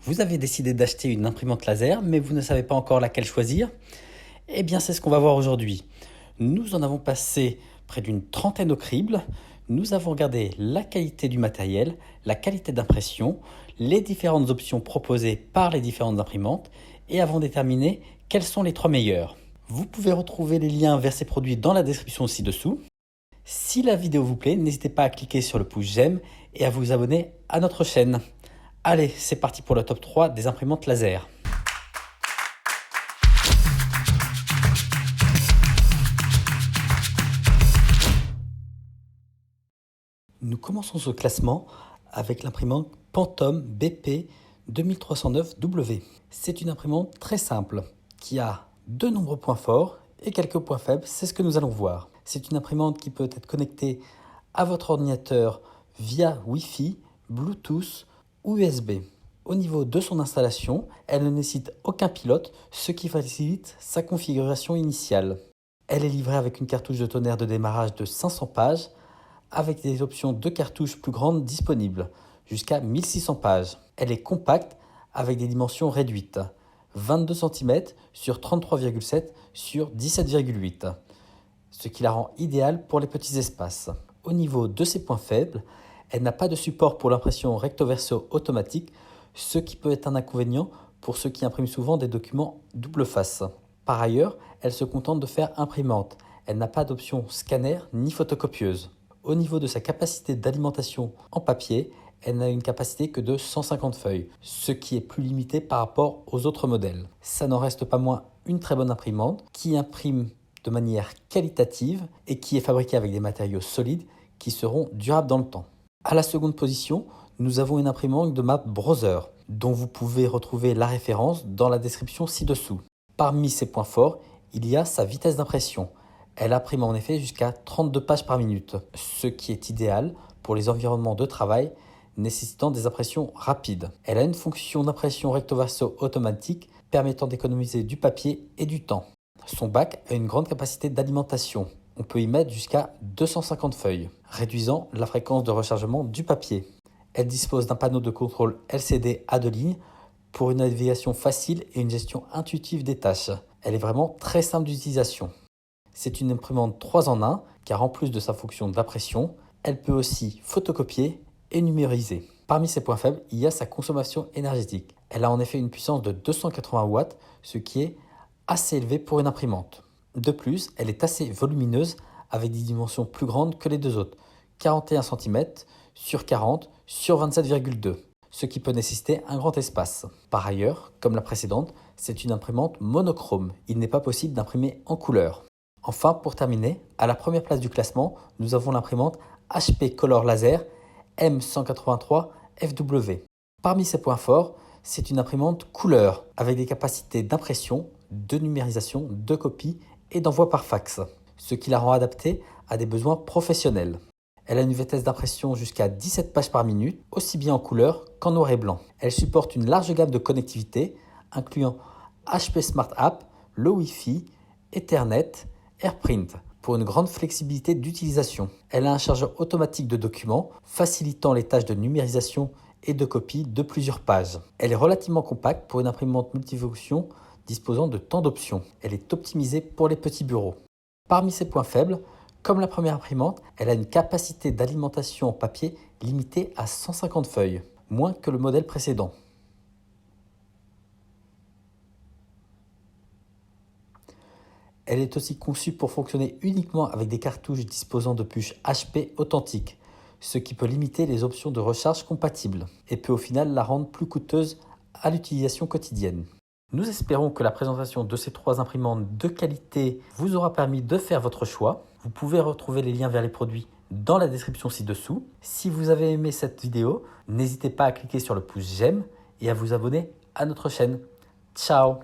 Vous avez décidé d'acheter une imprimante laser, mais vous ne savez pas encore laquelle choisir? Eh bien, c'est ce qu'on va voir aujourd'hui. Nous en avons passé près d'une trentaine au crible. Nous avons regardé la qualité du matériel, la qualité d'impression, les différentes options proposées par les différentes imprimantes et avons déterminé quelles sont les trois meilleures. Vous pouvez retrouver les liens vers ces produits dans la description ci-dessous. Si la vidéo vous plaît, n'hésitez pas à cliquer sur le pouce j'aime et à vous abonner à notre chaîne. Allez, c'est parti pour le top 3 des imprimantes laser. Nous commençons ce classement avec l'imprimante Pantone BP 2309W. C'est une imprimante très simple qui a de nombreux points forts et quelques points faibles, c'est ce que nous allons voir. C'est une imprimante qui peut être connectée à votre ordinateur via Wi-Fi, Bluetooth ou USB. Au niveau de son installation, elle ne nécessite aucun pilote, ce qui facilite sa configuration initiale. Elle est livrée avec une cartouche de tonnerre de démarrage de 500 pages, avec des options de cartouches plus grandes disponibles, jusqu'à 1600 pages. Elle est compacte avec des dimensions réduites, 22 cm sur 33,7 sur 17,8, ce qui la rend idéale pour les petits espaces. Au niveau de ses points faibles, elle n'a pas de support pour l'impression recto-verso automatique, ce qui peut être un inconvénient pour ceux qui impriment souvent des documents double face. Par ailleurs, elle se contente de faire imprimante. Elle n'a pas d'option scanner ni photocopieuse. Au niveau de sa capacité d'alimentation en papier, elle n'a une capacité que de 150 feuilles, ce qui est plus limité par rapport aux autres modèles. Ça n'en reste pas moins une très bonne imprimante qui imprime de manière qualitative et qui est fabriquée avec des matériaux solides qui seront durables dans le temps. À la seconde position, nous avons une imprimante de marque Brother, dont vous pouvez retrouver la référence dans la description ci-dessous. Parmi ses points forts, il y a sa vitesse d'impression. Elle imprime en effet jusqu'à 32 pages par minute, ce qui est idéal pour les environnements de travail nécessitant des impressions rapides. Elle a une fonction d'impression recto-verso automatique permettant d'économiser du papier et du temps. Son bac a une grande capacité d'alimentation. On peut y mettre jusqu'à 250 feuilles, réduisant la fréquence de rechargement du papier. Elle dispose d'un panneau de contrôle LCD à 2 lignes pour une navigation facile et une gestion intuitive des tâches. Elle est vraiment très simple d'utilisation. C'est une imprimante 3 en 1 car en plus de sa fonction d'impression, elle peut aussi photocopier et numériser. Parmi ses points faibles, il y a sa consommation énergétique. Elle a en effet une puissance de 280 watts, ce qui est assez élevé pour une imprimante. De plus, elle est assez volumineuse avec des dimensions plus grandes que les deux autres, 41 cm sur 40 sur 27,2, ce qui peut nécessiter un grand espace. Par ailleurs, comme la précédente, c'est une imprimante monochrome. Il n'est pas possible d'imprimer en couleur. Enfin, pour terminer, à la première place du classement, nous avons l'imprimante HP Color Laser M183FW. Parmi ses points forts, c'est une imprimante couleur avec des capacités d'impression, de numérisation, de copie et d'envoi par fax, ce qui la rend adaptée à des besoins professionnels. Elle a une vitesse d'impression jusqu'à 17 pages par minute, aussi bien en couleur qu'en noir et blanc. Elle supporte une large gamme de connectivité, incluant HP Smart App, le Wi-Fi, Ethernet, AirPrint, pour une grande flexibilité d'utilisation. Elle a un chargeur automatique de documents, facilitant les tâches de numérisation et de copie de plusieurs pages. Elle est relativement compacte pour une imprimante multifonction disposant de tant d'options. Elle est optimisée pour les petits bureaux. Parmi ses points faibles, comme la première imprimante, elle a une capacité d'alimentation en papier limitée à 150 feuilles, moins que le modèle précédent. Elle est aussi conçue pour fonctionner uniquement avec des cartouches disposant de puces HP authentiques, ce qui peut limiter les options de recharge compatibles et peut au final la rendre plus coûteuse à l'utilisation quotidienne. Nous espérons que la présentation de ces trois imprimantes de qualité vous aura permis de faire votre choix. Vous pouvez retrouver les liens vers les produits dans la description ci-dessous. Si vous avez aimé cette vidéo, n'hésitez pas à cliquer sur le pouce j'aime et à vous abonner à notre chaîne. Ciao!